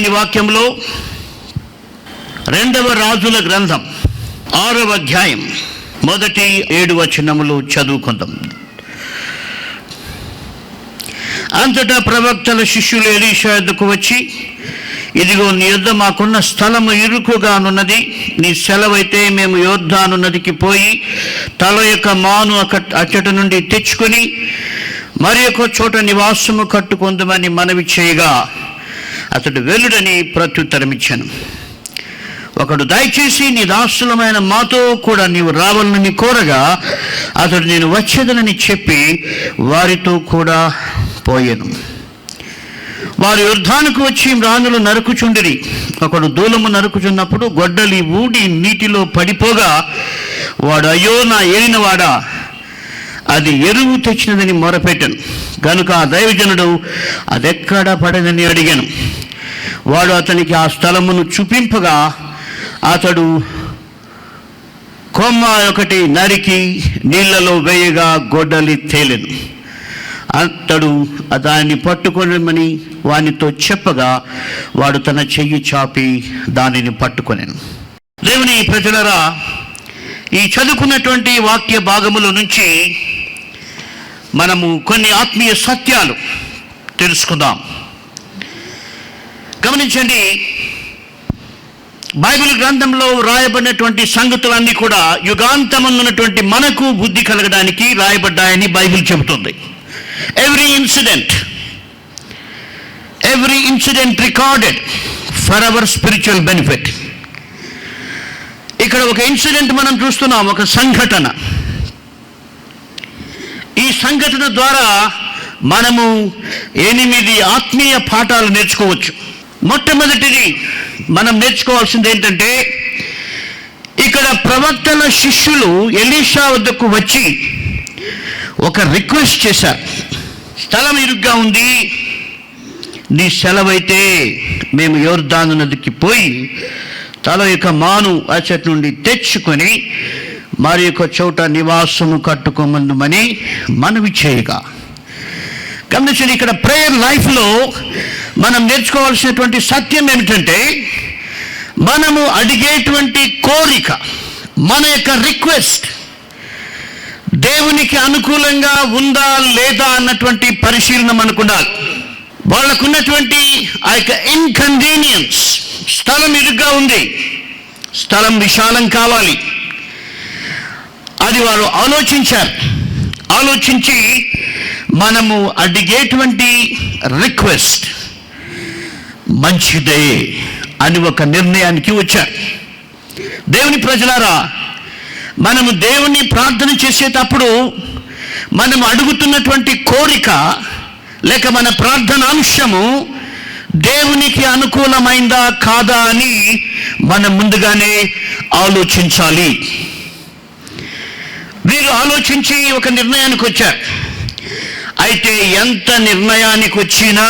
దేవుని వాక్యంలో 2వ రాజుల గ్రంథం 6వ అధ్యాయం మొదటి 7 వచనములు చదువుకుందాం. అంతటా ప్రవక్తల శిష్యులు ఎలీషా యొద్దకు వచ్చి, ఇదిగో నీ యొద్ద మాకున్న స్థలము ఇరుకుగానున్నది, నీ సెలవైతే మేము యోర్దాను నదికి పోయి తల యొక్క మాను అచ్చట నుండి తెచ్చుకొని మరి ఒక చోట నివాసము కట్టుకుందామని మనవి చేయగా, అతడు వెలుడని ప్రత్యుత్తరమిచ్చాను. ఒకడు, దయచేసి నీ దాసులమైన మాతో కూడా నీవు రావాలని కోరగా, అతడు నేను వచ్చేదనని చెప్పి వారితో కూడా పోయాను. వారు యోర్దానుకు వచ్చి రాణులు నరుకుచుండిరి. ఒకడు దూలము నరుకుచున్నప్పుడు గొడ్డలి ఊడి నీటిలో పడిపోగా, వాడు, అయ్యో నా ఏలినవాడా, అది ఎరువు తెచ్చినదని మొరపెట్టాను. కనుక ఆ దైవజనుడు అదెక్కడ పడదని అడిగాను. వాడు అతనికి ఆ స్థలమును చూపింపగా, అతడు కొమ్మ ఒకటి నరికి నీళ్లలో వేయగా గొడ్డలి తేలెను. అతడు దాన్ని పట్టుకొనమని వానితో చెప్పగా, వాడు తన చెయ్యి చాపి దానిని పట్టుకొనెను. దేవుని ప్రజలరా, ఈ చదువుకున్నటువంటి వాక్య భాగముల నుంచి మనము కొన్ని ఆత్మీయ సత్యాలు తెలుసుకుందాం. గమనించండి, బైబిల్ గ్రంథంలో రాయబడినటువంటి సంగతులన్నీ కూడా యుగాంతమందున్నటువంటి మనకు బుద్ధి కలగడానికి రాయబడ్డాయని బైబిల్ చెబుతుంది. Every incident recorded for our spiritual benefit. ఇక్కడ ఒక ఇన్సిడెంట్ మనం చూస్తున్నాం, ఒక సంఘటన. ఈ సంఘటన ద్వారా మనము 8 ఆత్మీయ పాఠాలు నేర్చుకోవచ్చు. మొట్టమొదటిది మనం నేర్చుకోవాల్సింది ఏంటంటే, ఇక్కడ ప్రవక్తల శిష్యులు ఎలీషా వద్దకు వచ్చి ఒక రిక్వెస్ట్ చేశారు. స్థలం ఇరుగ్గా ఉంది, నీ సెలవైతే మేము యోర్దాను నదికి పోయి తల యొక్క మాను అచ్చటి నుండి తెచ్చుకొని మరి ఒక చోట నివాసము కట్టుకోమందుమని మనవి చేయగా. గమనించండి, ఇక్కడ ప్రేయర్ లైఫ్లో మనం నేర్చుకోవాల్సినటువంటి సత్యం ఏమిటంటే, మనము అడిగేటువంటి కోరిక, మన యొక్క రిక్వెస్ట్ దేవునికి అనుకూలంగా ఉందా లేదా అన్నటువంటి పరిశీలన మనకుండాలి. వాళ్ళకున్నటువంటి ఆ యొక్క ఇన్కన్వీనియన్స్, స్థలం ఇరుగ్గా ఉంది, స్థలం విశాలం కావాలి, అది వారు ఆలోచించారు. ఆలోచించి మనము అడిగేటువంటి రిక్వెస్ట్ మంచిదే అని ఒక నిర్ణయానికి వచ్చారు. దేవుని ప్రజలారా, మనము దేవుని ప్రార్థన చేసేటప్పుడు మనం అడుగుతున్నటువంటి కోరిక లేక మన ప్రార్థన అంశము దేవునికి అనుకూలమైందా కాదా అని మనం ముందుగానే ఆలోచించాలి. వీరు ఆలోచించి ఒక నిర్ణయానికి వచ్చారు. అయితే ఎంత నిర్ణయానికి వచ్చినా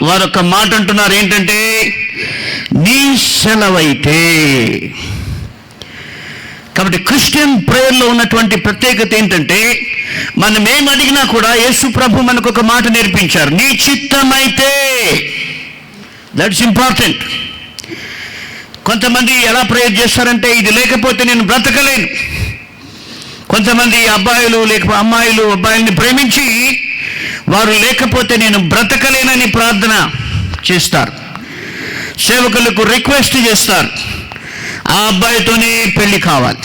వారు ఒక మాట అంటున్నారు, ఏంటంటే, నీ సెలవైతే. కాబట్టి క్రిస్టియన్ ప్రేయర్లో ఉన్నటువంటి ప్రత్యేకత ఏంటంటే, మనం ఏం అడిగినా కూడా యేసు ప్రభు మనకు ఒక మాట నేర్పించారు, నీ చిత్తమైతే. That's important. కొంతమంది ఎలా ప్రేయర్ చేస్తారంటే, ఇది లేకపోతే నేను బ్రతకలేను. కొంతమంది అమ్మాయిలు అబ్బాయిల్ని ప్రేమించి వారు లేకపోతే నేను బ్రతకలేనని ప్రార్థన చేస్తారు. సేవకులకు రిక్వెస్ట్ చేస్తారు, ఆ అబ్బాయితోనే పెళ్లి కావాలి.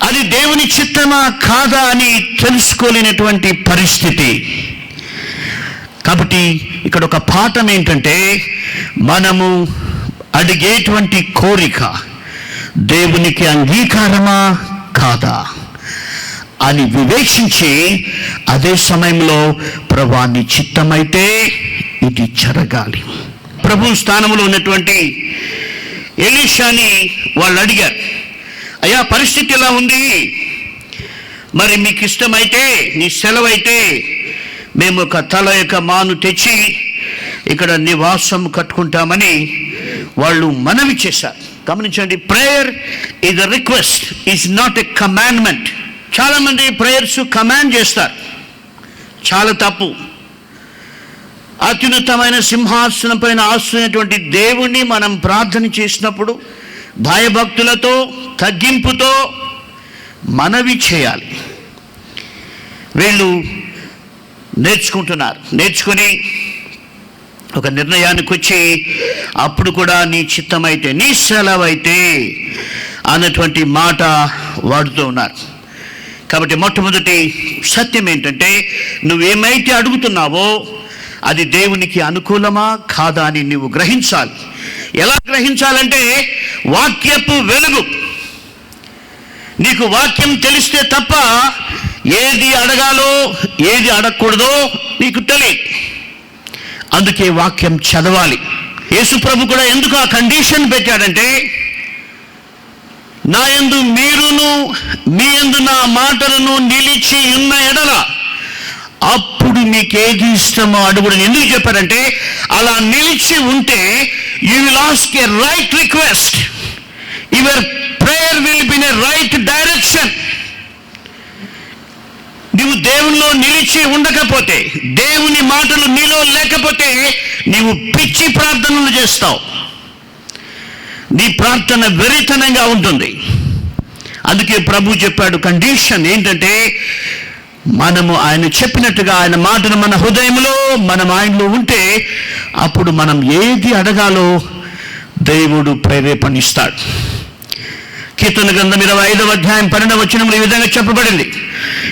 అది దేవుని చిత్తమా కాదా అని తెలుసుకోలేనటువంటి పరిస్థితి. కాబట్టి ఇక్కడ ఒక పాఠం ఏంటంటే, మనము అడిగేటువంటి కోరిక దేవునికి అంగీకారమా కాదా అని వివేచించి, అదే సమయంలో ప్రభువా నీ చిత్తమైతే ఇది జరగాలి. ప్రభు స్థానంలో ఉన్నటువంటి ఎలీషాని వాళ్ళు అడిగారు, అయ్యా పరిస్థితి ఎలా ఉంది, మరి మీకు ఇష్టమైతే, నీ సెలవైతే మేము ఒక తల యొక్క మాను తెచ్చి ఇక్కడ నివాసం కట్టుకుంటామని వాళ్ళు మనవి చేశారు. గమనించండి, prayer is a request, is not a commandment. చాలామంది ప్రేయర్స్ కమాండ్ చేస్తారు, చాలా తప్పు. అత్యున్నతమైన సింహాసనం పైన ఆస్తున్నటువంటి దేవుణ్ణి మనం ప్రార్థన చేసినప్పుడు భయభక్తులతో, తగ్గింపుతో మనవి చేయాలి. వీళ్ళు నేర్చుకుని ఒక నిర్ణయానికి వచ్చి అప్పుడు కూడా నీ చిత్తమైతే, నీ సెలవైతే అన్నటువంటి మాట వాడుతూ ఉన్నారు. కాబట్టి మొట్టమొదటి సత్యం ఏంటంటే, నువ్వేమైతే అడుగుతున్నావో అది దేవునికి అనుకూలమా కాదా అని నువ్వు గ్రహించాలి. ఎలా గ్రహించాలంటే, వాక్యపు వెలుగు. నీకు వాక్యం తెలిస్తే తప్ప ఏది అడగాలో ఏది అడగకూడదో నీకు తెలియదు. అందుకే వాక్యం చదవాలి. యేసు ప్రభు కూడా ఎందుకు ఆ కండిషన్ పెట్టాడంటే, నా యందు మీరును మీ యందు నా మాటలను నిలిచి ఉన్న ఎడల అప్పుడు మీకేది ఇష్టమో అడుగుడని ఎందుకు చెప్పారంటే, అలా నిలిచి ఉంటే you will ask a right request, your prayer will be in a right direction. నీవు దేవునిలో నిలిచి ఉండకపోతే, దేవుని మాటలు నీలో లేకపోతే నీవు పిచ్చి ప్రార్థనలు చేస్తావు. నీ ప్రార్థన వెరితనంగా ఉంటుంది. అందుకే ప్రభు చెప్పాడు, కండిషన్ ఏంటంటే, మనము ఆయన చెప్పినట్టుగా ఆయన మాటను మన హృదయంలో, మనం ఆయనలో ఉంటే అప్పుడు మనం ఏది అడగాలో దేవుడు ప్రేరేపణిస్తాడు. కీర్తన గ్రంథం 25వ అధ్యాయం 12వ వచనంలో ఈ విధంగా చెప్పబడింది,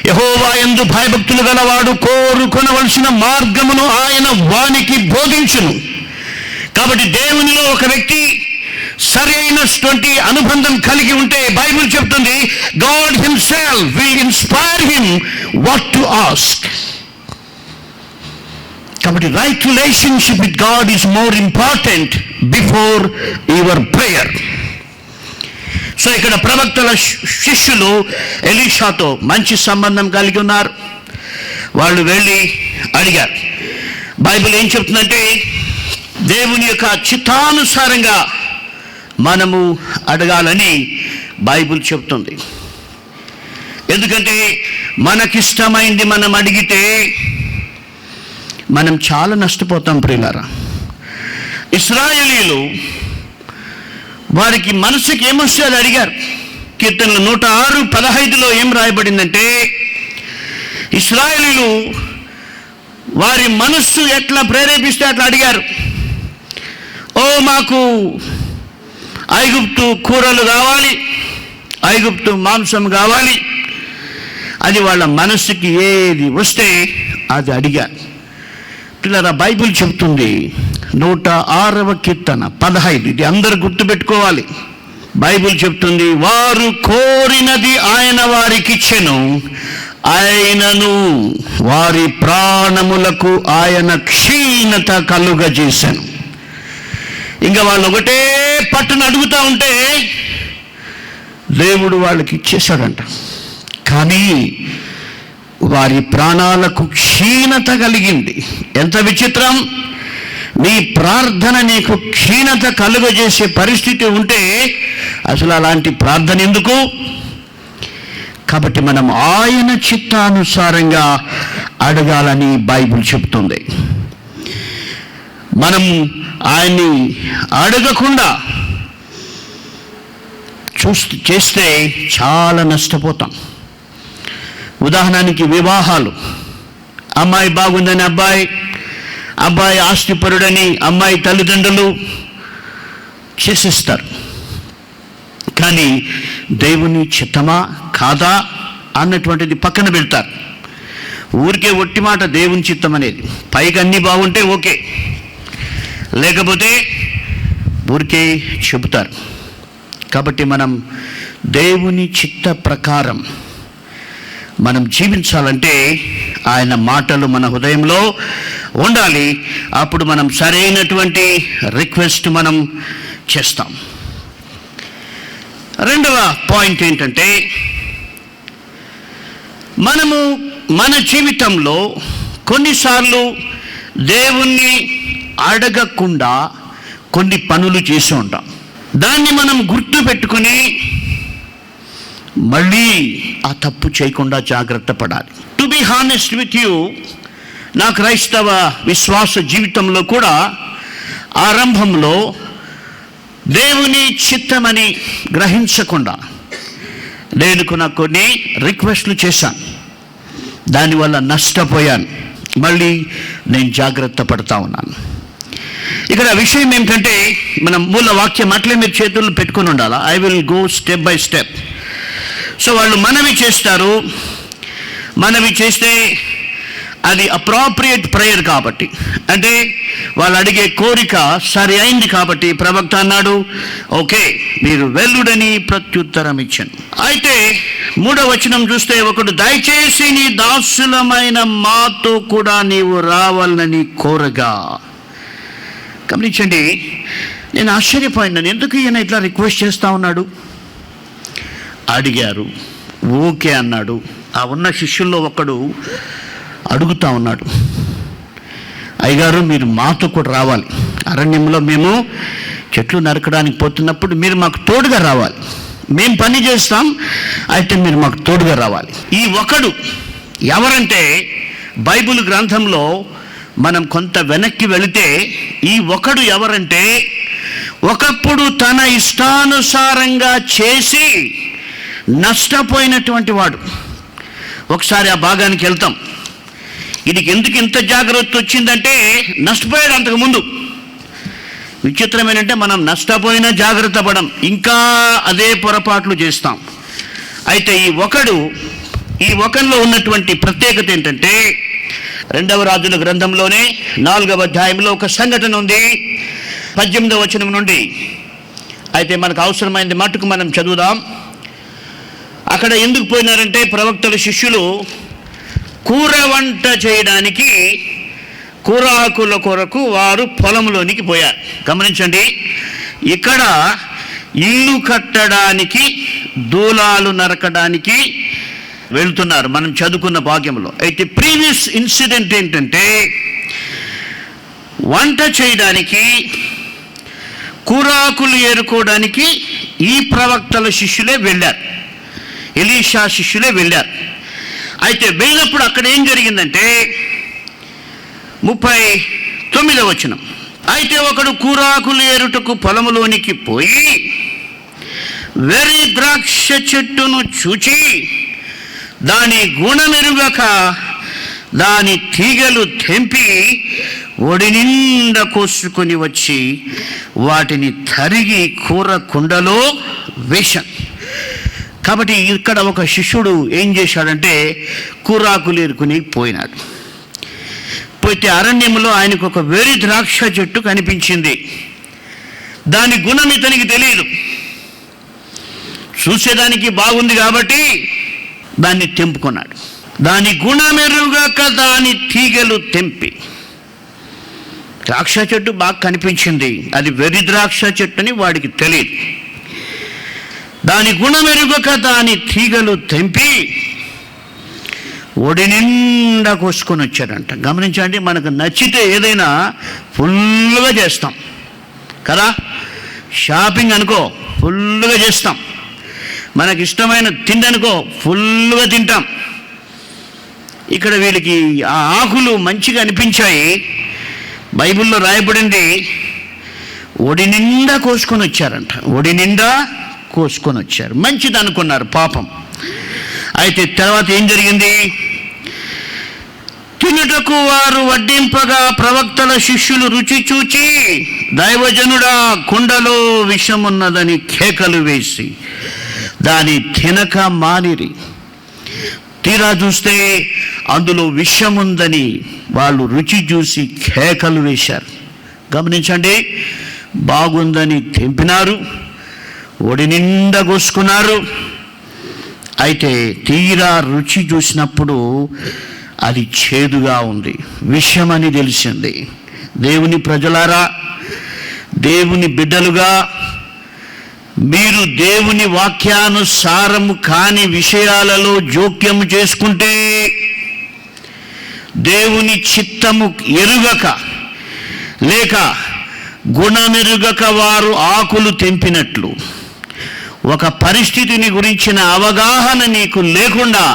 యెహోవా యందు భయభక్తులు గలవాడు కోరుకొనవలసిన మార్గమును ఆయన వానికి బోధించును. కాబట్టి దేవునిలో ఒక వ్యక్తి సరైనటువంటి అనుబంధం కలిగి ఉంటే బైబిల్ చెప్తుంది, God himself will inspire him what to ask. కాబట్టి right relationship with God is more important before your prayer. So ఇక్కడ ప్రవక్తల శిష్యులు ఎలీషాతో మంచి సంబంధం కలిగి ఉన్నారు. వాళ్ళు వెళ్ళి అడిగారు. బైబిల్ ఏం చెప్తుందంటే, దేవుని యొక్క చిత్తానుసారంగా మనము అడగాలని బైబిల్ చెప్తుంది. ఎందుకంటే మనకిష్టమైంది మనం అడిగితే మనం చాలా నష్టపోతాం ప్రియులారా. ఇశ్రాయేలీలు వారికి మనసుకి ఏమొస్తే అది అడిగారు. కీర్తనలు 106:15లో ఏం రాయబడిందంటే, ఇశ్రాయేలీలు వారి మనస్సు ఎట్లా ప్రేరేపిస్తే అట్లా అడిగారు. ఓ మాకు ఐగుప్తు కూరలు కావాలి, ఐగుప్తు మాంసం కావాలి, అది వాళ్ళ మనస్సుకి ఏది వస్తే అది అడిగారు. పిల్లరా, బైబిల్ చెప్తుంది 106వ కీర్తన 15, ఇది అందరు గుర్తుపెట్టుకోవాలి. బైబిల్ చెప్తుంది, వారు కోరినది ఆయన వారికిచ్చెను, ఆయనను వారి ప్రాణములకు ఆయన క్షీణత కలుగజేశాను. ఇంకా వాళ్ళు ఒకటే పట్టును అడుగుతూ ఉంటే దేవుడు వాళ్ళకి ఇచ్చేశాడంట. కానీ వారి ప్రాణాలకు క్షీణత కలిగింది. ఎంత విచిత్రం! నీ ప్రార్థన నీకు క్షీణత కలుగజేసే పరిస్థితి ఉంటే అసలు అలాంటి ప్రార్థన ఎందుకు? కాబట్టి మనం ఆయన చిత్తానుసారంగా అడగాలని బైబిల్ చెప్తుంది. మనం ఆయన్ని అడగకుండా చేస్తే చాలా నష్టపోతాం. ఉదాహరణకి వివాహాలు, అమ్మాయి బాగుందని అబ్బాయి ఆస్తిపరుడని అమ్మాయి తల్లిదండ్రులు చేసిస్తారు. కానీ దేవుని చిత్తమా కాదా అన్నటువంటిది పక్కన పెడతారు. ఊరికే ఒట్టి మాట దేవుని చిత్తం అనేది, పైకి అన్నీ బాగుంటే ఓకే, లేకపోతే ఊరికే చెబుతారు. కాబట్టి మనం దేవుని చిత్త ప్రకారం మనం జీవించాలంటే ఆయన మాటలు మన హృదయంలో ఉండాలి. అప్పుడు మనం సరైనటువంటి రిక్వెస్ట్ మనం చేస్తాం. రెండవ పాయింట్ ఏంటంటే, మనము మన జీవితంలో కొన్నిసార్లు దేవుణ్ణి అడగకుండా కొన్ని పనులు చేసి ఉంటాం. దాన్ని మనం గుర్తు పెట్టుకుని మళ్ళీ ఆ తప్పు చేయకుండా జాగ్రత్త పడాలి. To be honest with you, నా క్రైస్తవ విశ్వాస జీవితంలో కూడా ఆరంభంలో దేవుని చిత్తమని గ్రహించకుండా నేను కొన్ని రిక్వెస్ట్లు చేశాను. దానివల్ల నష్టపోయాను. మళ్ళీ నేను జాగ్రత్త పడతా ఉన్నాను. ఇక్కడ విషయం ఏమిటంటే, మనం మూల వాక్యం అట్లే మీరు చేతుల్లో పెట్టుకుని ఉండాలా. I will go step by step. So వాళ్ళు మనవి చేస్తారు. మనవి చేస్తే అది అప్రాప్రియేట్ ప్రేయర్ కాబట్టి, అంటే వాళ్ళు అడిగే కోరిక సరి అయింది కాబట్టి ప్రవక్త అన్నాడు, ఓకే మీరు వెళ్ళుడని ప్రత్యుత్తరం ఇచ్చాను. అయితే 3వ వచనం చూస్తే, ఒకడు దయచేసి నీ దాసులమైన మాతో కూడా నీవు రావాలని కోరగా. గమనించండి, నేను ఆశ్చర్యపోయినాను. ఎందుకు ఈయన ఇట్లా రిక్వెస్ట్ చేస్తూ ఉన్నాడు? అడిగారు, ఓకే అన్నాడు. ఆ ఉన్న శిష్యుల్లో ఒకడు అడుగుతా ఉన్నాడు, అయ్యగారు మీరు మాతో కూడా రావాలి. అరణ్యంలో మేము చెట్లు నరకడానికి పోతున్నప్పుడు మీరు మాకు తోడుగా రావాలి. మేము పని చేస్తాం, అయితే మీరు మాకు తోడుగా రావాలి. ఈ ఒకడు ఎవరంటే, బైబిల్ గ్రంథంలో మనం కొంత వెనక్కి వెళితే ఈ ఒకడు ఎవరంటే, ఒకప్పుడు తన ఇష్టానుసారంగా చేసి నష్టపోయినటువంటి వాడు. ఒకసారి ఆ భాగానికి వెళ్తాం. ఇది ఎందుకు ఇంత జాగ్రత్త వచ్చిందంటే, నష్టపోయాడు అంతకుముందు. విచిత్రం ఏంటంటే, మనం నష్టపోయినా జాగ్రత్త పడం, ఇంకా అదే పొరపాట్లు చేస్తాం. అయితే ఈ ఒకరిలో ఉన్నటువంటి ప్రత్యేకత ఏంటంటే, 2వ రాజుల గ్రంథంలోనే 4వ అధ్యాయంలో ఒక సంఘటన ఉంది, 18వ వచనం నుండి. అయితే మనకు అవసరమైంది మటుకు మనం చదువుదాం. అక్కడ ఎందుకు పోయినారంటే, ప్రవక్తల శిష్యులు కూర వంట చేయడానికి కూరాకుల కొరకు వారు పొలంలోనికి పోయారు. గమనించండి, ఇక్కడ ఇల్లు కట్టడానికి దూలాలు నరకడానికి వెళ్తున్నారు మనం చదువుకున్న భాగ్యంలో. అయితే ప్రీవియస్ ఇన్సిడెంట్ ఏంటంటే, వంట చేయడానికి కూరాకులు ఏరుకోవడానికి ఈ ప్రవక్తల శిష్యులే వెళ్ళారు, ఎలీషా శిష్యులే వెళ్ళారు. అయితే వెళ్ళినప్పుడు అక్కడ ఏం జరిగిందంటే, 39వ వచనం, అయితే ఒకడు కూరాకులు ఏరుటకు పొలములోనికి పోయి వెర్రి ద్రాక్ష చెట్టును చూచి దాని గుణమెరుగక దాని తీగలు తెంపి ఒడి నిండా కోసుకొని వచ్చి వాటిని తరిగి కూర కుండలో వేశాను. కాబట్టి ఇక్కడ ఒక శిష్యుడు ఏం చేశాడంటే, కూరాకులు ఏరుకుని పోయినాడు. పోతే అరణ్యంలో ఆయనకు ఒక వెర్రి ద్రాక్ష చెట్టు కనిపించింది. దాని గుణం ఇతనికి తెలియదు. చూసేదానికి బాగుంది కాబట్టి దాన్ని తెంపుకున్నాడు. దాని గుణమెరుగక దాని తీగలు తెంపి, ద్రాక్ష చెట్టు బాగా కనిపించింది, అది వెర్రి ద్రాక్ష చెట్టు అని వాడికి తెలియదు. దాని గుణమెరుగక దాని తీగలు తెంపి ఒడి నిండా కోసుకొని వచ్చాడంట. గమనించండి, మనకు నచ్చితే ఏదైనా ఫుల్గా చేస్తాం కదా. షాపింగ్ అనుకో ఫుల్గా చేస్తాం, మనకి ఇష్టమైన తిండి అనుకో ఫుల్గా తింటాం. ఇక్కడ వీళ్ళకి ఆ ఆకులు మంచిగా అనిపించాయి. బైబిల్లో రాయబడింది, ఒడి నిండా కోసుకొని వచ్చారంట. ఒడి నిండా కోసుకొని వచ్చారు, మంచిది అనుకున్నారు పాపం. అయితే తర్వాత ఏం జరిగింది, తినుటకు వారు వడ్డింపగా ప్రవక్తల శిష్యులు రుచి చూచి, దైవజనుడా కుండలో విషమున్నదని కేకలు వేసి దాని తినక మానిరి. తీరా చూస్తే అందులో విషముందని వాళ్ళు రుచి చూసి కేకలు వేశారు. గమనించండి, బాగుందని తెంపినారు, ఒడి నిండా కోసుకున్నారు. అయితే తీరా రుచి చూసినప్పుడు అది చేదుగా ఉంది, విషమని తెలిసింది. దేవుని ప్రజలారా, దేవుని బిడ్డలుగా మీరు దేవుని వాక్యానుసారము కాని విషయాలలో జోక్యము చేసుకుంటే, దేవుని చిత్తము ఎరుగక లేక గుణమెరుగక వారు ఆకులు తెంపినట్లు, ఒక పరిస్థితిని గురించిన అవగాహన నీకు లేకుండా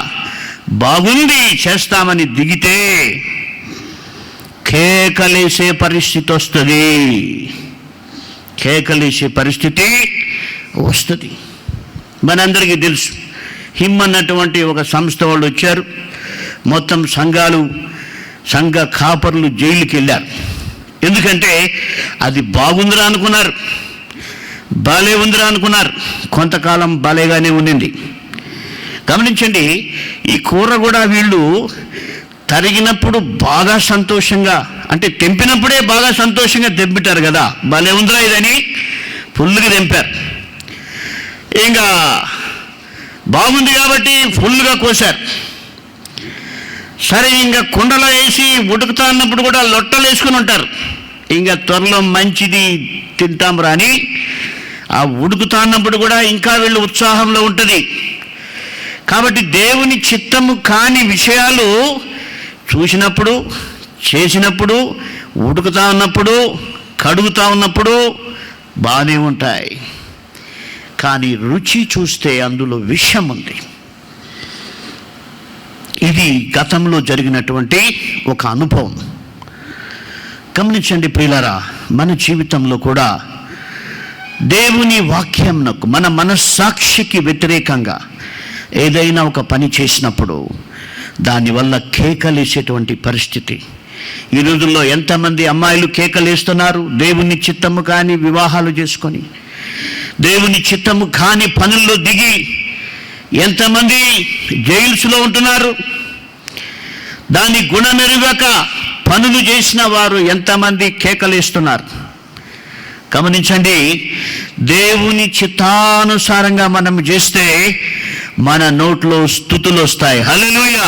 బాగుంది చేస్తామని దిగితే కేకలేసే పరిస్థితి వస్తుంది. కేకలేసే పరిస్థితి వస్తుంది. మనందరికీ తెలుసు, హిమ్ అన్నటువంటి ఒక సంస్థ వాళ్ళు వచ్చారు. మొత్తం సంఘ కాపర్లు జైలుకి వెళ్ళారు. ఎందుకంటే అది బాగుందిరా అనుకున్నారు, బాలే ఉందిరా అనుకున్నారు. కొంతకాలం బాలేగానే ఉండింది. గమనించండి, ఈ కూర కూడా వీళ్ళు తరిగినప్పుడు బాగా సంతోషంగా, అంటే తెంపినప్పుడే బాగా సంతోషంగా తెంపిటారు కదా, భలే ఉందిరా ఇదని ఫుల్గా తెంపారు. ఇంకా బాగుంది కాబట్టి ఫుల్గా కోసారు. సరే, ఇంకా కుండలో వేసి ఉడుకుతా అన్నప్పుడు కూడా లొట్టలు వేసుకుని ఉంటారు. ఇంకా త్వరలో మంచిది తింటాం రాని ఆ ఉడుకుతా అన్నప్పుడు కూడా ఇంకా వీళ్ళు ఉత్సాహంలో ఉంటుంది. కాబట్టి దేవుని చిత్తము కాని విషయాలు చూసినప్పుడు, చేసినప్పుడు, ఉడుకుతా ఉన్నప్పుడు, కడుగుతా ఉన్నప్పుడు బాగానే ఉంటాయి. కానీ రుచి చూస్తే అందులో విషం ఉంది. ఇది గతంలో జరిగినటువంటి ఒక అనుభవం. గమనించండి ప్రియులారా, మన జీవితంలో కూడా దేవుని వాక్యంనకు, మన మనస్సాక్షికి వ్యతిరేకంగా ఏదైనా ఒక పని చేసినప్పుడు దానివల్ల కేకలేసేటువంటి పరిస్థితి. ఈ రోజుల్లో ఎంతమంది అమ్మాయిలు కేకలేస్తున్నారు దేవుని చిత్తము కాని వివాహాలు చేసుకొని, దేవుని చిత్తము కాని పనుల్లో దిగి ఎంతమంది జైల్స్లో ఉంటున్నారు. దాని గుణమెరుగక పనులు చేసిన వారు ఎంతమంది కేకలేస్తున్నారు. గమనించండి, దేవుని చిత్తానుసారంగా మనం చేస్తే మన నోట్లో స్తుతులు వస్తాయి, హల్లెలూయా.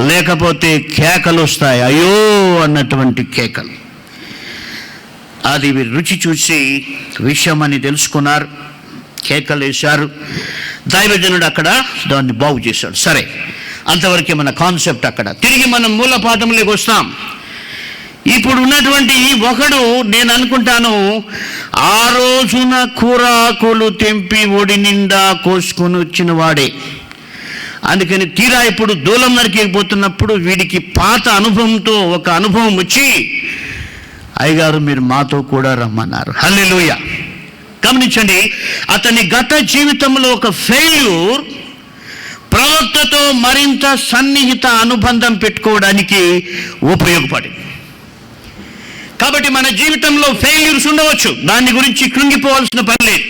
లేకపోతే కేకలు వస్తాయి, అయ్యో అన్నటువంటి కేకలు. అది రుచి చూసి విషయం అని తెలుసుకున్నారు, కేకలేశారు. దైవజనుడు అక్కడ దాన్ని బాగు చేశాడు. సరే, అంతవరకే మన కాన్సెప్ట్. అక్కడ తిరిగి మనం మూల పాఠంలోకి వస్తాం. ఇప్పుడు ఉన్నటువంటి ఒకడు, నేను అనుకుంటాను, ఆ రోజున కూరాకులు తెంపి ఒడి నిండా కోసుకొని వచ్చిన వాడే. అందుకని తీరా ఇప్పుడు దూలం నరికేకపోతున్నప్పుడు వీడికి పాత అనుభవంతో ఒక అనుభవం వచ్చి, అయ్యగారు మీరు మాతో కూడా రమ్మన్నారు, హల్లెలూయా. గమనించండి, అతని గత జీవితంలో ఒక ఫెయిల్యూర్ ప్రవక్తతో మరింత సన్నిహిత అనుబంధం పెట్టుకోవడానికి ఉపయోగపడింది. కాబట్టి మన జీవితంలో ఫెయిల్యూర్స్ ఉండవచ్చు, దాని గురించి కృంగిపోవాల్సిన పని లేదు.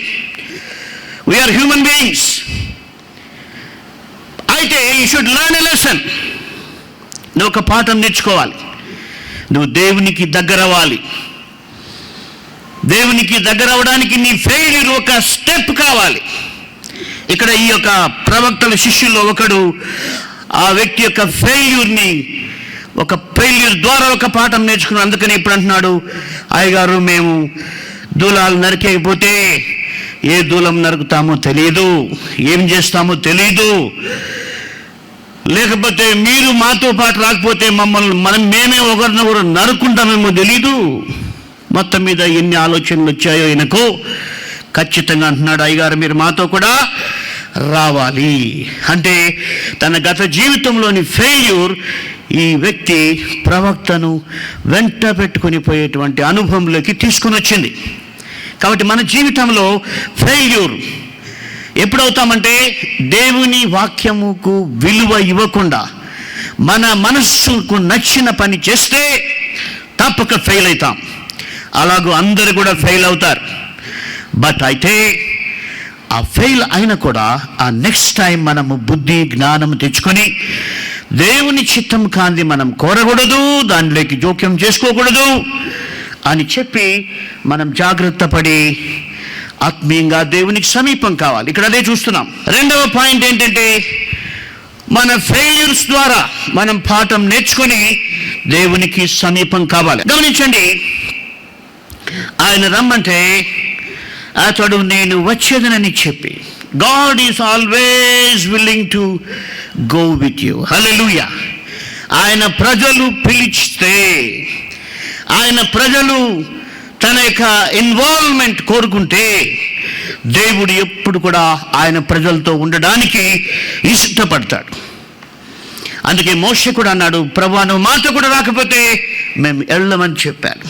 We are human beings. అయితే you should learn a lesson. నువ్వు ఒక పాఠం నేర్చుకోవాలి. నువ్వు దేవునికి దగ్గర అవ్వాలి. దేవునికి దగ్గర అవ్వడానికి నీ ఫెయిల్యూర్ ఒక స్టెప్ కావాలి. ఇక్కడ ఈ యొక్క ప్రవక్తల శిష్యుల్లో ఒకడు ఆ వ్యక్తి యొక్క ఫెయిల్యూర్ని, ఒక ఫెయిల్యూర్ ద్వారా ఒక పాఠం నేర్చుకున్నాడు. అందుకని ఇప్పుడు అంటున్నాడు, అయ్యగారు మేము దూలాలు నరికేయకపోతే ఏ దూలం నరుకుతామో తెలియదు, ఏం చేస్తామో తెలియదు, లేకపోతే మీరు మాతో పాటు రాకపోతే మేమే ఒకరినొకరు నరుకుంటామేమో తెలీదు. మొత్తం మీద ఎన్ని ఆలోచనలు వచ్చాయో ఈయనకు. ఖచ్చితంగా అంటున్నాడు, అయ్యగారు మీరు మాతో కూడా రావాలి. అంటే తన గత జీవితంలోని ఫెయిల్యూర్ ఈ వ్యక్తి ప్రవక్తను వెంట పెట్టుకుని పోయేటువంటి అనుభవంలోకి తీసుకుని వచ్చింది. కాబట్టి మన జీవితంలో ఫెయిల్యూర్ ఎప్పుడవుతామంటే, దేవుని వాక్యముకు విలువ ఇవ్వకుండా మన మనస్సుకు నచ్చిన పని చేస్తే తప్పక ఫెయిల్ అవుతాం. అలాగూ అందరూ కూడా ఫెయిల్ అవుతారు. బట్ అయితే ఆ ఫెయిల్ అయినా కూడా ఆ నెక్స్ట్ టైం మనము బుద్ధి జ్ఞానం తెచ్చుకొని దేవుని చిత్తం కాంది మనం కోరకూడదు, దానిలోకి జోక్యం చేసుకోకూడదు అని చెప్పి మనం జాగ్రత్త పడి ఆత్మీయంగా దేవునికి సమీపం కావాలి. ఇక్కడ అదే చూస్తున్నాం. రెండవ పాయింట్ ఏంటంటే, మన ఫెయిల్యూర్స్ ద్వారా మనం పాఠం నేర్చుకొని దేవునికి సమీపం కావాలి. గమనించండి, ఆయన రమ్మంటే అతడు నేను వచ్చేదనని చెప్పి, God is always willing to go with you, hallelujah. ఆయన ప్రజలు పిలిస్తే, ఆయన ప్రజలు తన యొక్క ఇన్వాల్వ్మెంట్ కోరుకుంటే, దేవుడు ఎప్పుడు కూడా ఆయన ప్రజలతో ఉండడానికి ఇష్టపడతాడు. అందుకే మోషే కూడా అన్నాడు, ప్రభువా నువ్వు మాతో కూడా రాకపోతే మేము వెళ్ళమని చెప్పాను.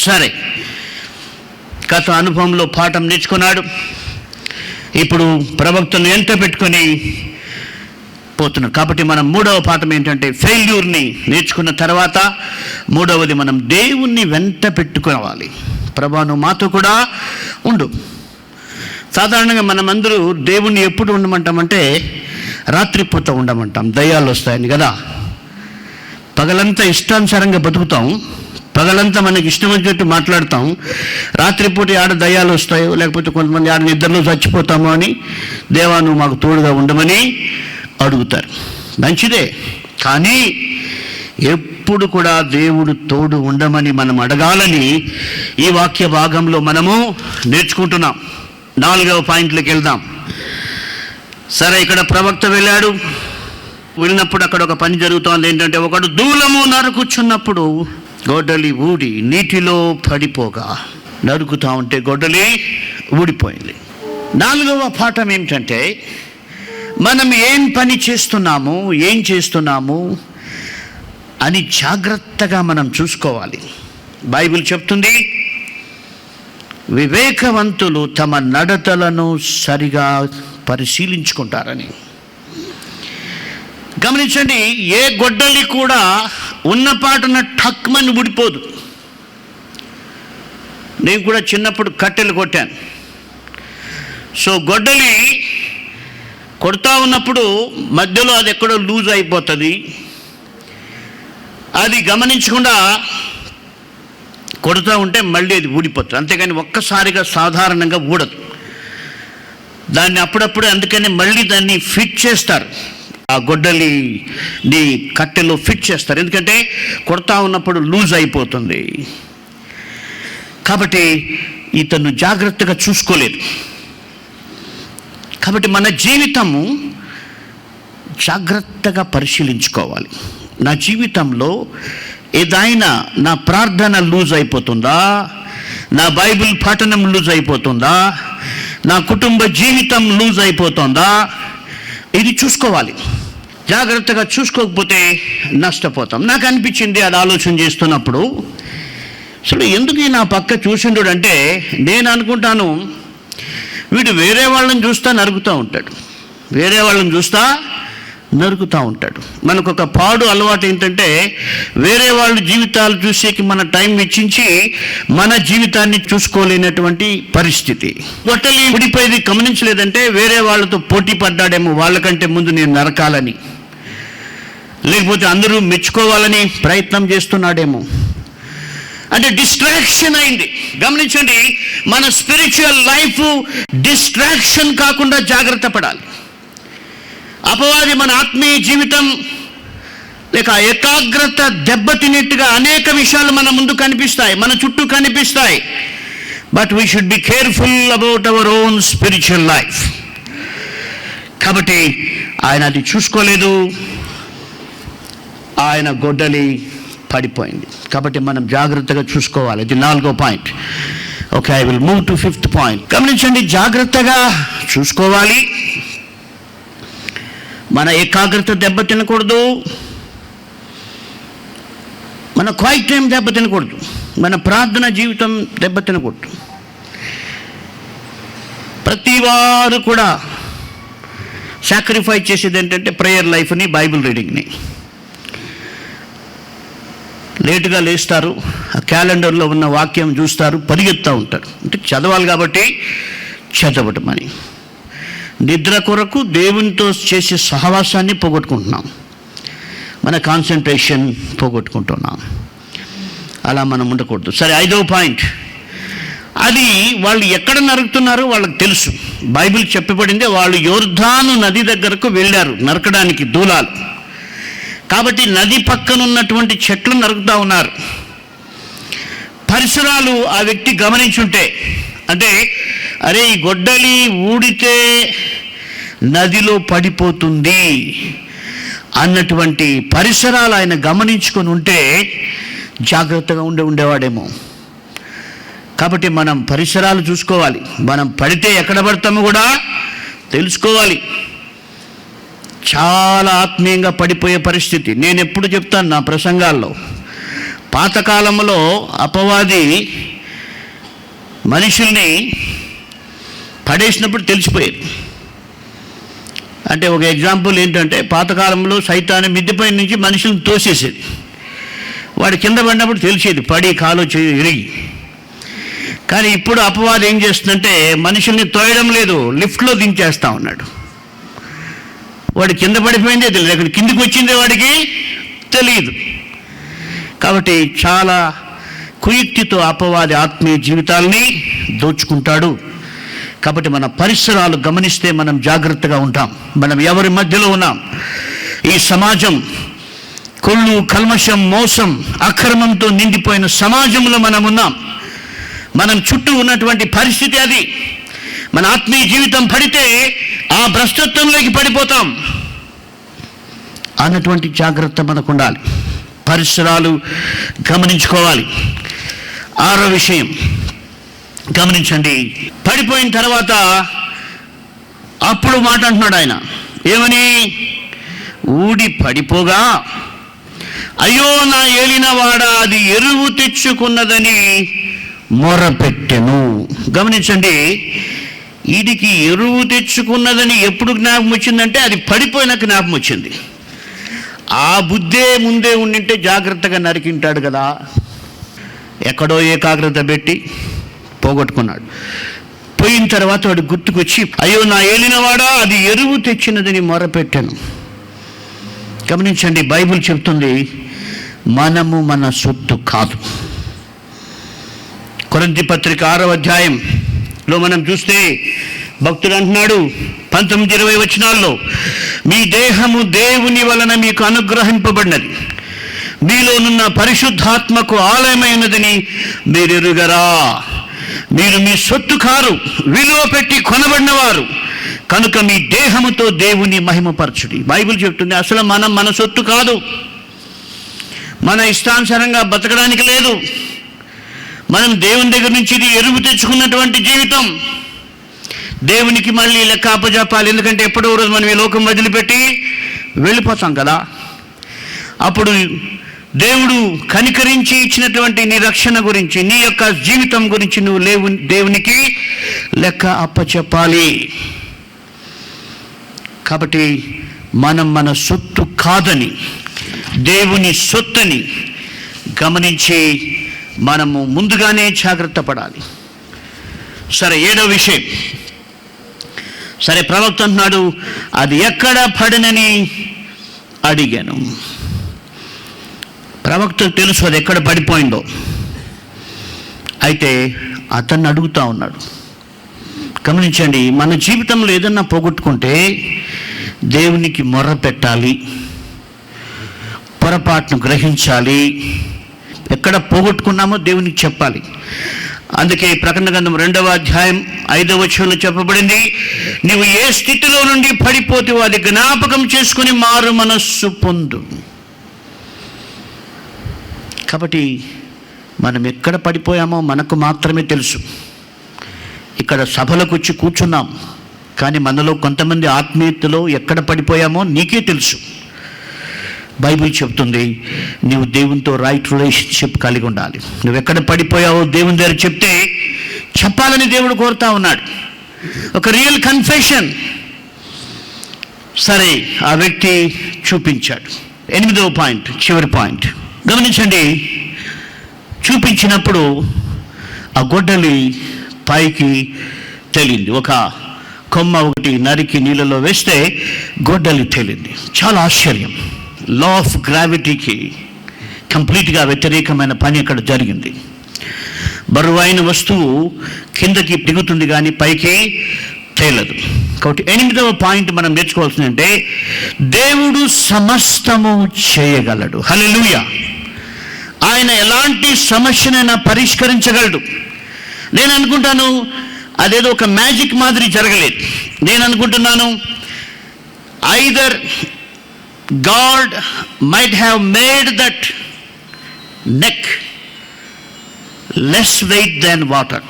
సరే, గత అనుభవంలో పాఠం నేర్చుకున్నాడు. ఇప్పుడు ప్రవక్తను ఎంట పెట్టుకొని పోతున్నాడు. కాబట్టి మనం మూడవ పాఠం ఏంటంటే, ఫెయిల్యూర్ని నేర్చుకున్న తర్వాత మూడవది మనం దేవుణ్ణి వెంట పెట్టుకోవాలి. ప్రభా, నువ్వు మాతో కూడా ఉండు. సాధారణంగా మనమందరూ దేవుణ్ణి ఎప్పుడు ఉండమంటామంటే రాత్రిపూట ఉండమంటాం, దయ్యాలు వస్తాయని కదా. పగలంతా ఇష్టానుసారంగా బతుకుతాం, పగలంతా మనకి ఇష్టం వచ్చినట్టు మాట్లాడతాం. రాత్రిపూట ఆడ దయ్యాలు వస్తాయో, లేకపోతే కొంతమంది ఆడ నిద్రలో చచ్చిపోతామో అని దేవా నువ్వు మాకు తోడుగా ఉండమని అడుగుతారు. మంచిదే, కానీ ఎప్పుడు కూడా దేవుడు తోడు ఉండమని మనం అడగాలని ఈ వాక్య భాగంలో మనము నేర్చుకుంటున్నాం. 4వ పాయింట్లోకి వెళ్దాం. సరే, ఇక్కడ ప్రవక్త వెళ్ళినప్పుడు అక్కడ ఒక పని జరుగుతోంది. ఏంటంటే, ఒకడు దూలము నరుకుచున్నప్పుడు గొడ్డలి ఊడి నీటిలో పడిపోగా, నరుకుతా ఉంటే గొడ్డలి ఊడిపోయింది. 4వ పాఠం ఏమిటంటే, మనం ఏం పని చేస్తున్నాము, ఏం చేస్తున్నాము అని జాగ్రత్తగా మనం చూసుకోవాలి. బైబిల్ చెప్తుంది, వివేకవంతులు తమ నడతలను సరిగా పరిశీలించుకుంటారని. గమనించండి, ఏ గొడ్డలి కూడా ఉన్నపాటున ఠక్మని ఊడిపోదు. నేను కూడా చిన్నప్పుడు కట్టెలు కొట్టాను. సో గొడ్డలి కొడతా ఉన్నప్పుడు మధ్యలో అది ఎక్కడో లూజ్ అయిపోతుంది. అది గమనించకుండా కొడుతూ ఉంటే మళ్ళీ అది ఊడిపోతుంది. అంతేగాని ఒక్కసారిగా సాధారణంగా ఊడదు. దాన్ని అప్పుడప్పుడు అందుకని మళ్ళీ దాన్ని ఫిట్ చేస్తారు. ఆ గొడ్డలిని కట్టెలో ఫిట్ చేస్తారు, ఎందుకంటే కొడతా ఉన్నప్పుడు లూజ్ అయిపోతుంది. కాబట్టి ఇతను జాగ్రత్తగా చూసుకోలేదు. కాబట్టి మన జీవితము జాగ్రత్తగా పరిశీలించుకోవాలి. నా జీవితంలో ఏదైనా నా ప్రార్థన లూజ్ అయిపోతుందా, నా బైబిల్ పఠనం లూజ్ అయిపోతుందా, నా కుటుంబ జీవితం లూజ్ అయిపోతుందా, ఇది చూసుకోవాలి. జాగ్రత్తగా చూసుకోకపోతే నష్టపోతాం. నాకు అనిపించింది అది ఆలోచన చేస్తున్నప్పుడు, అసలు ఎందుకు నా పక్క చూసిండు అంటే, నేను అనుకుంటాను వీడు వేరే వాళ్ళని చూస్తా నరుకుతూ ఉంటాడు, వేరే వాళ్ళని చూస్తా నరుకుతూ ఉంటాడు. మనకు ఒక పాడు అలవాటు ఏంటంటే, వేరే వాళ్ళ జీవితాలు చూసేకి మన టైం వెచ్చించి మన జీవితాన్ని చూసుకోలేనటువంటి పరిస్థితి. గొట్టలి ఊడిపోయేది గమనించలేదంటే వేరే వాళ్ళతో పోటీ పడ్డాడేమో, వాళ్ళకంటే ముందు నేను నరకాలని, లేకపోతే అందరూ మెచ్చుకోవాలని ప్రయత్నం చేస్తున్నాడేమో. అంటే డిస్ట్రాక్షన్ అయింది. గమనించండి, మన స్పిరిచువల్ లైఫ్ డిస్ట్రాక్షన్ కాకుండా జాగ్రత్త పడాలి. అపవాది మన ఆత్మీయ జీవితం లేక ఏకాగ్రత దెబ్బతినేట్టుగా అనేక విషయాలు మన ముందు కనిపిస్తాయి, మన చుట్టూ కనిపిస్తాయి. But we should be careful about our own spiritual life. కాబట్టి ఆయన అది చూసుకోలేదు, ఆయన గొడ్డలి పడిపోయింది. కాబట్టి మనం జాగ్రత్తగా చూసుకోవాలి. ఇది 4వ point. Okay, I will move to 5th point. గమనించండి, జాగ్రత్తగా చూసుకోవాలి. మన ఏకాగ్రత దెబ్బతినకూడదు, మన క్వైట్ టైం దెబ్బతినకూడదు, మన ప్రార్థన జీవితం దెబ్బతినకూడదు. ప్రతి వారు కూడా సాక్రిఫైస్ చేసేది ఏంటంటే ప్రేయర్ లైఫ్ని, బైబిల్ రీడింగ్ని. లేటుగా లేస్తారు, ఆ క్యాలెండర్లో ఉన్న వాక్యం చూస్తారు, పరిగెత్తా ఉంటారు. అంటే చదవాలి కాబట్టి చదవటమని. నిద్ర కొరకు దేవునితో చేసే సహవాసాన్ని పోగొట్టుకుంటున్నాం, మన కాన్సన్ట్రేషన్ పోగొట్టుకుంటున్నాం. అలా మనం ఉండకూడదు. సరే, 5వ పాయింట్. అది వాళ్ళు ఎక్కడ నరుకుతున్నారో వాళ్ళకి తెలుసు. బైబిల్ చెప్పబడింది, వాళ్ళు యోర్దాను నది దగ్గరకు వెళ్ళారు నరకడానికి దూలాలు. కాబట్టి నది పక్కన ఉన్నటువంటి చెట్లు నరుకుతూ ఉన్నారు. పరిసరాలు ఆ వ్యక్తి గమనించుంటే, అంటే అరే ఈ గొడ్డలి ఊడితే నదిలో పడిపోతుంది అన్నటువంటి పరిసరాలు ఆయన గమనించుకొని ఉంటే జాగ్రత్తగా ఉండేవాడేమో. కాబట్టి మనం పరిసరాలు చూసుకోవాలి. మనం పడితే ఎక్కడ పడతామో కూడా తెలుసుకోవాలి. చాలా ఆత్మీయంగా పడిపోయే పరిస్థితి. నేను ఎప్పుడు చెప్తాను నా ప్రసంగాల్లో, పాతకాలంలో అపవాది మనుషుల్ని పడేసినప్పుడు తెలిసిపోయేది. అంటే ఒక ఎగ్జాంపుల్ ఏంటంటే, పాతకాలంలో సైతాన్ని మిద్దెపై నుంచి మనుషులను తోసేసేది. వాడు కింద పడినప్పుడు తెలిసేది, పడి కాలు చేయి ఇరిగి. కానీ ఇప్పుడు అపవాది ఏం చేస్తుందంటే, మనుషుల్ని తోయడం లేదు, లిఫ్ట్లో దించేస్తా ఉన్నాడు. వాడు కింద పడిపోయిందే తెలియదు, అక్కడ కిందికి వచ్చిందే వాడికి తెలియదు. కాబట్టి చాలా కుయుక్తితో అపవాది ఆత్మీయ జీవితాలని దోచుకుంటాడు. కాబట్టి మన పరిసరాలు గమనిస్తే మనం జాగ్రత్తగా ఉంటాం. మనం ఎవరి మధ్యలో ఉన్నాం? ఈ సమాజం కుళ్ళు, కల్మషం, మోసం, అక్రమంతో నిండిపోయిన సమాజంలో మనం ఉన్నాం. మనం చుట్టూ ఉన్నటువంటి పరిస్థితి అది. మన ఆత్మీయ జీవితం పడితే ఆ భ్రష్టత్వంలోకి పడిపోతాం అన్నటువంటి జాగ్రత్త మనకు ఉండాలి. పరిసరాలు గమనించుకోవాలి. 6వ విషయం గమనించండి. పడిపోయిన తర్వాత అప్పుడు మాట అంటున్నాడు ఆయన, ఏమని? ఊడి పడిపోగా అయ్యో నా ఏలినవాడా, అది ఎరువు తెచ్చుకున్నదని మొరపెట్టెను. గమనించండి, వీడికి ఎరువు తెచ్చుకున్నదని ఎప్పుడు జ్ఞాపకం వచ్చిందంటే, అది పడిపోయిన జ్ఞాపకం వచ్చింది. ఆ బుద్ధే ముందే ఉండింటే జాగ్రత్తగా నరికింటాడు కదా. ఎక్కడో ఏకాగ్రత పెట్టి పోగొట్టుకున్నాడు. పోయిన తర్వాత వాడు గుర్తుకొచ్చి, అయ్యో నా ఏలినవాడా, అది ఎరువు తెచ్చినదని మొరపెట్టాను. గమనించండి, బైబిల్ చెప్తుంది మనము మన సొత్తు కాదు. కొరింథీ పత్రిక 6వ అధ్యాయంలో మనం చూస్తే భక్తుడు అంటున్నాడు 19-20 వచనాల్లో, మీ దేహము దేవుని వలన మీకు అనుగ్రహింపబడినది, మీలోనున్న పరిశుద్ధాత్మకు ఆలయమైనదని మీరు ఎరుగరా. మీరు మీ సొత్తు కారు, విలువ పెట్టి కొనబడినవారు కనుక మీ దేహముతో దేవుని మహిమపరచుడి. బైబిల్ చెప్తుంది అసలు మనం మన సొత్తు కాదు. మన ఇష్టానుసారంగా బతకడానికి లేదు. మనం దేవుని దగ్గర నుంచి ఇది ఎరువు తెచ్చుకున్నటువంటి జీవితం. దేవునికి మళ్ళీ లెక్క అప్పజెప్పాలి. ఎందుకంటే ఎప్పుడో రోజు మనం ఈ లోకం వదిలిపెట్టి వెళ్ళిపోతాం కదా. అప్పుడు దేవుడు కనికరించి ఇచ్చినటువంటి నీ రక్షణ గురించి, నీ యొక్క జీవితం గురించి నువ్వు దేవునికి లెక్క అప్పచెప్పాలి. కాబట్టి మనం మన సొత్తు కాదని, దేవుని సొత్తని గమనించి మనము ముందుగానే జాగ్రత్త పడాలి. సరే, 7వ విషయం. సరే, ప్రవక్త అంటున్నాడు అది ఎక్కడ పడినని అడిగాను. ప్రవక్తకు తెలుసు అది ఎక్కడ పడిపోయిందో. అయితే అతన్ని అడుగుతూ ఉన్నాడు. గమనించండి, మన జీవితంలో ఏదన్నా పోగొట్టుకుంటే దేవునికి మొర్ర పెట్టాలి, పొరపాటును గ్రహించాలి, ఎక్కడ పోగొట్టుకున్నామో దేవునికి చెప్పాలి. అందుకే ప్రకటన గ్రంథం 2వ అధ్యాయం 5వ వచనంలో చెప్పబడింది, నీవు ఏ స్థితిలో నుండి పడిపోతే అది జ్ఞాపకం చేసుకుని మారు మనస్సు పొందు. కాబట్టి మనం ఎక్కడ పడిపోయామో మనకు మాత్రమే తెలుసు. ఇక్కడ సభలకు వచ్చి కూర్చున్నాం, కానీ మనలో కొంతమంది ఆత్మీయతలో ఎక్కడ పడిపోయామో నీకే తెలుసు. బైబిల్ చెప్తుంది నువ్వు దేవునితో రైట్ రిలేషన్షిప్ కలిగి ఉండాలి. నువ్వు ఎక్కడ పడిపోయావో దేవుని దగ్గర చెప్తే చెప్పాలని దేవుడు కోరుతా ఉన్నాడు. ఒక రియల్ కన్ఫెషన్. సరే, ఆ వ్యక్తి చూపించాడు. 8వ పాయింట్, చివరి పాయింట్ గమనించండి. చూపించినప్పుడు ఆ గొడ్డలి పైకి తేలింది. ఒక కొమ్మ ఒకటి నరికి నీళ్ళలో వేస్తే గొడ్డలి తేలింది. చాలా ఆశ్చర్యం. లా ఆఫ్ గ్రావిటీకి కంప్లీట్గా వ్యతిరేకమైన పని అక్కడ జరిగింది. బరువైన వస్తువు కిందకి దిగుతుంది కానీ పైకి తేలదు. కాబట్టి 8వ పాయింట్ మనం నేర్చుకోవాల్సిందంటే దేవుడు సమస్తము చేయగలడు. హల్లెలూయా. ఆయన ఎలాంటి సమస్యనైనా పరిష్కరించగలడు. నేను అనుకుంటాను అదేదో ఒక మ్యాజిక్ మాదిరి జరగలేదు. నేను అనుకుంటున్నాను either God might have made that neck less weight than water.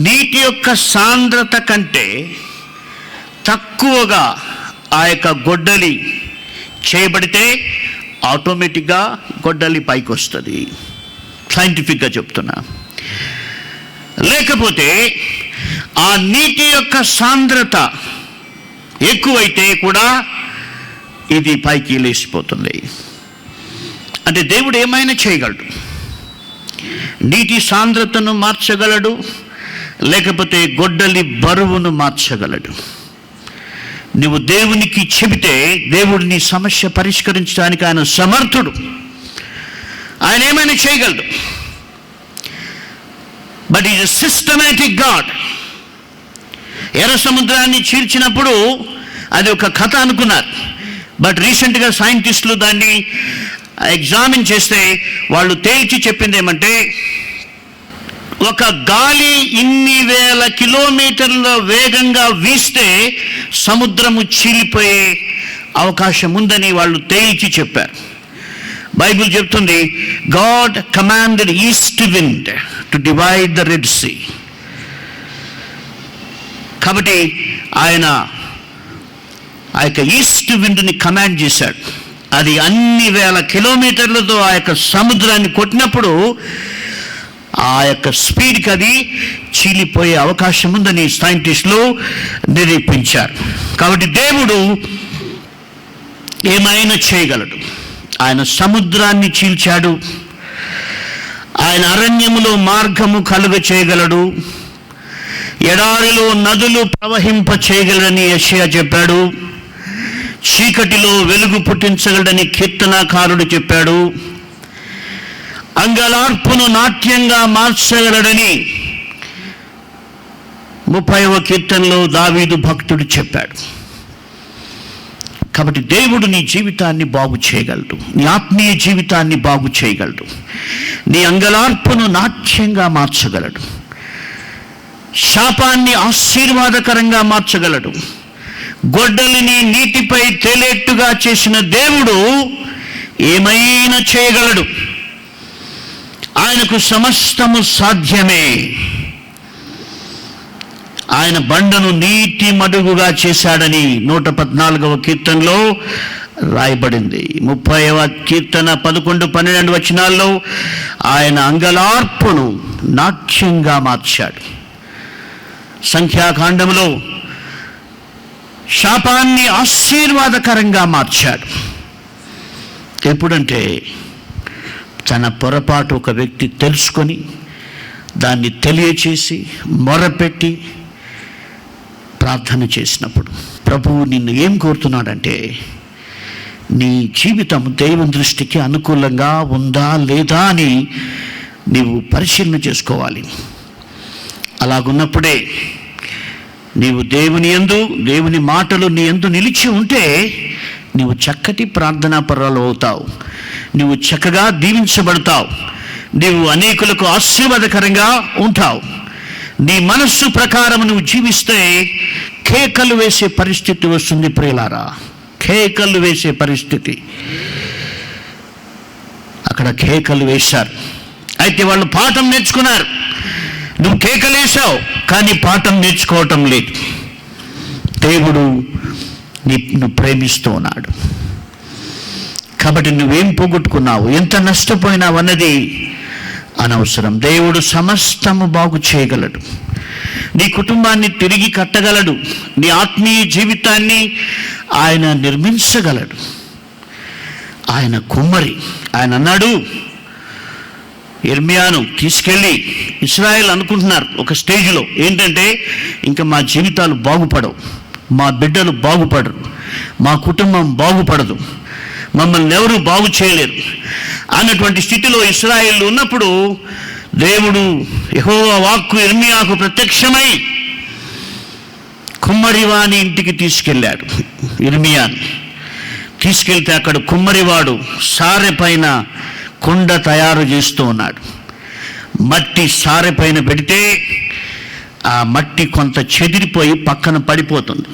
నీటి యొక్క సాంద్రత కంటే తక్కువగా ఆ యొక్క గొడ్డలి చేయబడితే ఆటోమేటిక్గా గొడ్డలి పైకి వస్తుంది, సైంటిఫిక్గా చెప్తున్నా. లేకపోతే ఆ నీటి యొక్క సాంద్రత ఎక్కువైతే కూడా ఇది పైకి లేచిపోతుంది. అంటే దేవుడు ఏమైనా చేయగలడు. నీటి సాంద్రతను మార్చగలడు, లేకపోతే గొడ్డలి బరువును మార్చగలడు. నువ్వు దేవునికి చెబితే దేవుడు నీ సమస్య పరిష్కరించడానికి ఆయన సమర్థుడు. ఆయన ఏమైనా చేయగలడు. But is a systematic God. ఎర్ర సముద్రాన్ని చీల్చినప్పుడు అది ఒక కథ అనుకున్నారు. బట్ రీసెంట్గా సైంటిస్టులు దాన్ని ఎగ్జామిన్ చేస్తే వాళ్ళు తేల్చి చెప్పింది ఏమంటే, ఒక గాలి ఇన్ని వేల కిలోమీటర్ల వేగంగా వీస్తే సముద్రము చీలిపోయే అవకాశం ఉందని వాళ్ళు తేల్చి చెప్పారు. బైబిల్ చెప్తుంది, God commanded east wind to divide the Red Sea. కాబట్టి ఆయన ఆ యొక్క ఈస్ట్ విండ్ని కమాండ్ చేశాడు. అది అన్ని వేల కిలోమీటర్లతో ఆ యొక్క సముద్రాన్ని కొట్టినప్పుడు ఆ యొక్క స్పీడ్కి అది చీలిపోయే అవకాశం ఉందని సైంటిస్టులు నిరూపించారు. కాబట్టి దేవుడు ఏమైనా చేయగలడు. ఆయన సముద్రాన్ని చీల్చాడు, ఆయన అరణ్యములో మార్గము కలుగ చేయగలడు, ఎడారిలో నదులు ప్రవహింప చేయగలడని యెషయా చెప్పాడు, చీకటిలో వెలుగు పుట్టించగలడని కీర్తనాకారుడు చెప్పాడు, అంగలార్పును నాట్యంగా మార్చగలడని 30వ కీర్తనలో దావీదు భక్తుడు చెప్పాడు. కాబట్టి దేవుడు నీ జీవితాన్ని బాగు చేయగలడు, నీ ఆత్మీయ జీవితాన్ని బాగు చేయగలడు, నీ అంగలార్పును నాట్యంగా మార్చగలడు, శాపాన్ని ఆశీర్వాదకరంగా మార్చగలడు. గొడ్డలిని నీటిపై తేలేట్టుగా చేసిన దేవుడు ఏమైనా చేయగలడు. ఆయనకు సమస్తము సాధ్యమే. ఆయన బండను నీటి మడుగుగా చేశాడని 114వ కీర్తనలో రాయబడింది. 30వ కీర్తన 11-12 వచనాల్లో ఆయన అంగలార్పును నాట్యంగా మార్చాడు. సంఖ్యాకాండంలో శాపాన్ని ఆశీర్వాదకరంగా మార్చాడు. ఎప్పుడంటే తన పొరపాటు ఒక వ్యక్తి తెలుసుకొని దాన్ని తెలియచేసి మొరపెట్టి ప్రార్థన చేసినప్పుడు ప్రభువు నిన్ను ఏం కోరుతున్నాడంటే, నీ జీవితం దేవుని దృష్టికి అనుకూలంగా ఉందా లేదా అని నీవు పరిశీలన చేసుకోవాలి. అలాగున్నప్పుడే నీవు దేవుని యందు, దేవుని మాటలు నీ యందు నిలిచి ఉంటే నీవు చక్కటి ప్రార్థనా పరులు అవుతావు, నువ్వు చక్కగా దీవించబడతావు, నీవు అనేకులకు ఆశీర్వాదకరంగా ఉంటావు. నీ మనస్సు ప్రకారం నువ్వు జీవిస్తే కేకలు వేసే పరిస్థితి వస్తుంది ప్రియులారా, కేకలు వేసే పరిస్థితి. అక్కడ కేకలు వేశారు, అయితే వాళ్ళు పాఠం నేర్చుకున్నారు. నువ్వు కేకలేసావు కానీ పాఠం నేర్చుకోవటం లేదు. దేవుడు నిన్ను ప్రేమిస్తూ ఉన్నాడు. కాబట్టి నువ్వేం పోగొట్టుకున్నావు, ఎంత నష్టపోయినావు అన్నది అనవసరం. దేవుడు సమస్తము బాగు చేయగలడు, నీ కుటుంబాన్ని తిరిగి కట్టగలడు, నీ ఆత్మీయ జీవితాన్ని ఆయన నిర్మించగలడు. ఆయన కుమ్మరి. ఆయన అన్నాడు, ఇర్మియాను తీసుకెళ్ళి, ఇశ్రాయేల్ అనుకుంటున్నారు ఒక స్టేజ్లో ఏంటంటే, ఇంకా మా జీవితాలు బాగుపడవు, మా బిడ్డలు బాగుపడరు, మా కుటుంబం బాగుపడదు, మమ్మల్ని ఎవరు బాగు చేయలేరు అన్నటువంటి స్థితిలో ఇశ్రాయేలు ఉన్నప్పుడు దేవుడు యెహోవా వాక్కు ఇర్మియాకు ప్రత్యక్షమై కుమ్మరివాని ఇంటికి తీసుకెళ్ళాడు. ఇర్మియాను తీసుకెళ్తే అక్కడ కుమ్మరివాడు సారె పైన కుండ తయారు చేస్తూ ఉన్నాడు. మట్టి సారె పైన పెడితే ఆ మట్టి కొంత చెదిరిపోయి పక్కన పడిపోతుంది.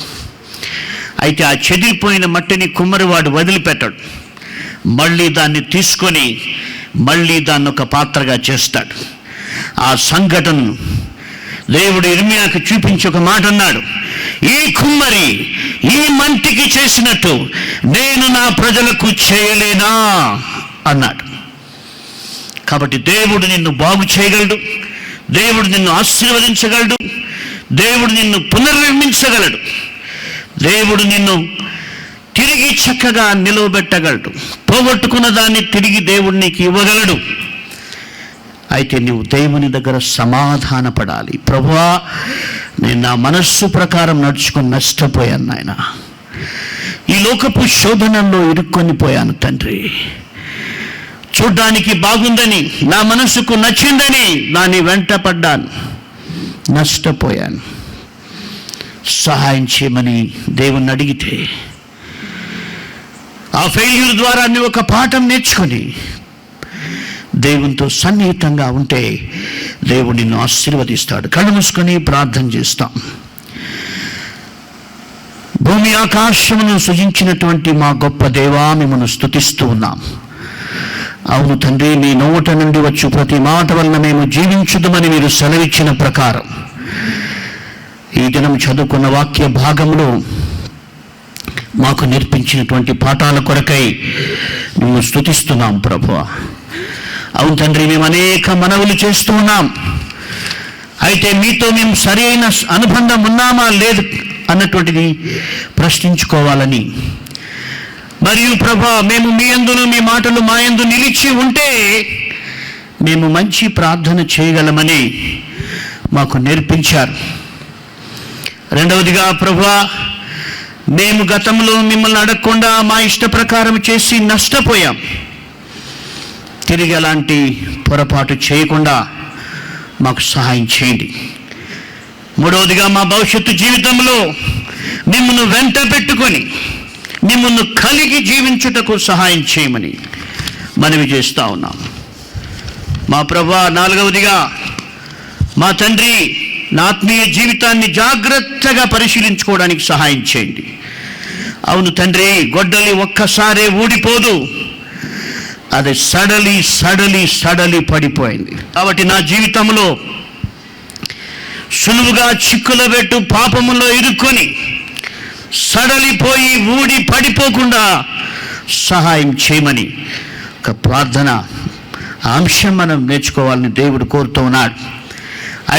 అయితే ఆ చెదిరిపోయిన మట్టిని కుమ్మరివాడు వదిలిపెట్టాడు, మళ్ళీ దాన్ని తీసుకొని మళ్ళీ దాన్ని ఒక పాత్రగా చేస్తాడు. ఆ సంఘటనను దేవుడు ఇర్మియాకు చూపించి ఒక మాట అన్నాడు, ఈ కుమ్మరి ఈ మంటికి చేసినట్టు నేను నా ప్రజలకు చేయలేనా అన్నాడు. కాబట్టి దేవుడు నిన్ను బాగు చేయగలడు, దేవుడు నిన్ను ఆశీర్వదించగలడు, దేవుడు నిన్ను పునర్నిర్మించగలడు, దేవుడు నిన్ను తిరిగి చక్కగా నిలవబెట్టగలడు. పోగొట్టుకున్న దాన్ని తిరిగి దేవుడు నీకు ఇవ్వగలడు. అయితే నువ్వు దేవుని దగ్గర సమాధానపడాలి. ప్రభువా, నేను నా మనస్సు ప్రకారం నడుచుకొని నష్టపోయాను నాయన, ఈ లోకపు శోధనల్లో ఇరుక్కొని పోయాను తండ్రి. చూడ్డానికి బాగుందని, నా మనసుకు నచ్చిందని దాన్ని వెంట పడ్డాను, నష్టపోయాను, సహాయం చేయమని దేవుణ్ణి అడిగితే ఆ ఫెయిల్యూర్ ద్వారా నువ్వు ఒక పాఠం నేర్చుకొని దేవునితో సన్నిహితంగా ఉంటే దేవుడు నిన్ను ఆశీర్వదిస్తాడు. కళ్ళు మూసుకొని ప్రార్థన చేస్తాం. భూమి ఆకాశమును సృజించినటువంటి మా గొప్ప దేవా, మిమ్మల్ని స్తుతిస్తూ ఉన్నాం. అవును తండ్రి, మీ నోట నుండి వచ్చు ప్రతి మాట వలన మేము జీవించుదామని మీరు సెలవిచ్చిన ప్రకారం ఈ దినం చదువుకున్న వాక్య భాగంలో మాకు నేర్పించినటువంటి పాఠాల కొరకై మేము స్తుతిస్తున్నాం ప్రభువా. అవును తండ్రి, మేము అనేక మనవులు చేస్తూ ఉన్నాం. అయితే మీతో మేము సరైన అనుబంధం ఉన్నామా లేదు అన్నటువంటిది ప్రశ్నించుకోవాలని, మరియు ప్రభా మేము మీ యందును మీ మాటలు మా యందు నిలిచి ఉంటే మేము మంచి ప్రార్థన చేయగలమని మాకు నేర్పించారు. రెండవదిగా ప్రభా, మేము గతంలో మిమ్మల్ని అడగకుండా మా ఇష్ట ప్రకారం చేసి నష్టపోయాం. తిరిగి అలాంటి పొరపాటు చేయకుండా మాకు సహాయం చేయండి. మూడవదిగా, మా భవిష్యత్తు జీవితంలో మిమ్మల్ని వెంట పెట్టుకొని మిమ్మల్ని కలిగి జీవించుటకు సహాయం చేయమని మనవి చేస్తూ ఉన్నాం మా ప్రభువా. నాలుగవదిగా, మా తండ్రి, నా ఆత్మీయ జీవితాన్ని జాగ్రత్తగా పరిశీలించుకోవడానికి సహాయం చేయండి. అవును తండ్రి, గొడ్డలి ఒక్కసారే ఊడిపోదు, అది సడలి సడలి సడలి పడిపోయింది. కాబట్టి నా జీవితంలో సులువుగా చిక్కులో పెట్టు పాపములో ఇరుక్కొని సడలిపోయి ఊడి పడిపోకుండా సహాయం చేయమని ఒక ప్రార్థన అంశం మనం నేర్చుకోవాలని దేవుడు కోరుతూ ఉన్నాడు.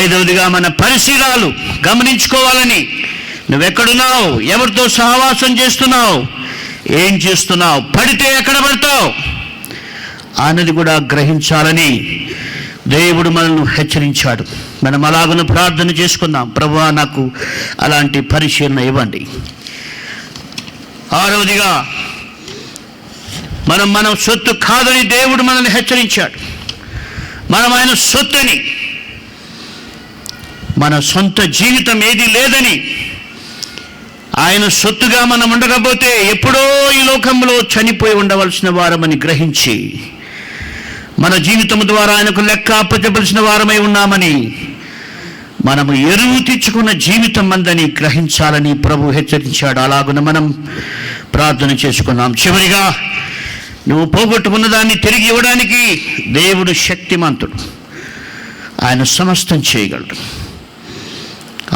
ఐదవదిగా, మన పరిశీలనలు గమనించుకోవాలని, నువ్వెక్కడున్నావు, ఎవరితో సహవాసం చేస్తున్నావు, ఏం చేస్తున్నావు, పడితే ఎక్కడ పడతావు అన్నది కూడా గ్రహించాలని దేవుడు మనల్ని హెచ్చరించాడు. మనం అలాగను ప్రార్థన చేసుకుందాం. ప్రభువా, నాకు అలాంటి పరిశీలన ఇవ్వండి. ఆరవదిగా, మనం సొత్తు కాదని దేవుడు మనల్ని హెచ్చరించాడు. మనం ఆయన సొత్తని, మన సొంత జీవితం ఏది లేదని, ఆయన సొత్తుగా మనం ఉండకపోతే ఎప్పుడో ఈ లోకంలో చనిపోయి ఉండవలసిన వారమని గ్రహించి మన జీవితం ద్వారా ఆయనకు లెక్క అప్పచెప్పవలసిన వారమై ఉన్నామని, మనము ఎరువు తెచ్చుకున్న జీవితం అందని గ్రహించాలని ప్రభు హెచ్చరించాడు. అలాగున మనం ప్రార్థన చేసుకున్నాం. చివరిగా, నువ్వు పోగొట్టుకున్న దాన్ని తిరిగి ఇవ్వడానికి దేవుడు శక్తిమంతుడు, ఆయన సమస్తం చేయగలడు.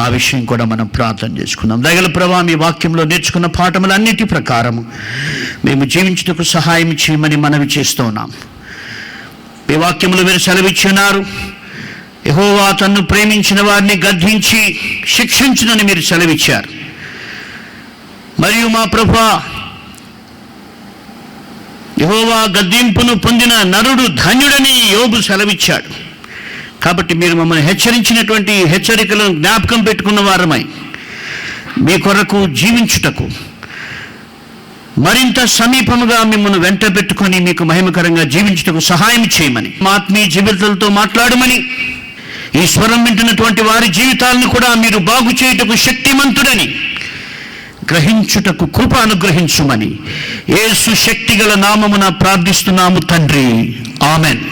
ఆ విషయం కూడా మనం ప్రార్థన చేసుకున్నాం. దయగల ప్రభువా, మీ వాక్యంలో నేర్చుకున్న పాఠములన్నిటి ప్రకారము మేము జీవించుటకు సహాయం చేయమని మనవి చేస్తూ ఉన్నాం. మీ వాక్యములు మీరు సెలవిచ్చున్నారు. యెహోవా తన్ను ప్రేమించిన వారిని గద్దించి శిక్షించునని మీరు సెలవిచ్చారు. మరియు మా ప్రభువా, యెహోవా గద్దింపును పొందిన నరుడు ధన్యుడని యోబు సెలవిచ్చాడు. కాబట్టి మీరు మమ్మల్ని హెచ్చరించినటువంటి హెచ్చరికలను జ్ఞాపకం పెట్టుకున్న వారమై మీ కొరకు జీవించుటకు మరింత సమీపముగా మిమ్మల్ని వెంట పెట్టుకొని మీకు మహిమకరంగా జీవించుటకు సహాయం చేయమని, మా ఆత్మీయ జీవితాలతో మాట్లాడమని, ఈ స్వరం వింటున్నటువంటి వారి జీవితాలను కూడా మీరు బాగు చేయుటకు శక్తిమంతుడని గ్రహించుటకు కృప అనుగ్రహించుమని యేసు శక్తిగల నామమున ప్రార్థిస్తున్నాము తండ్రి. ఆమెన్.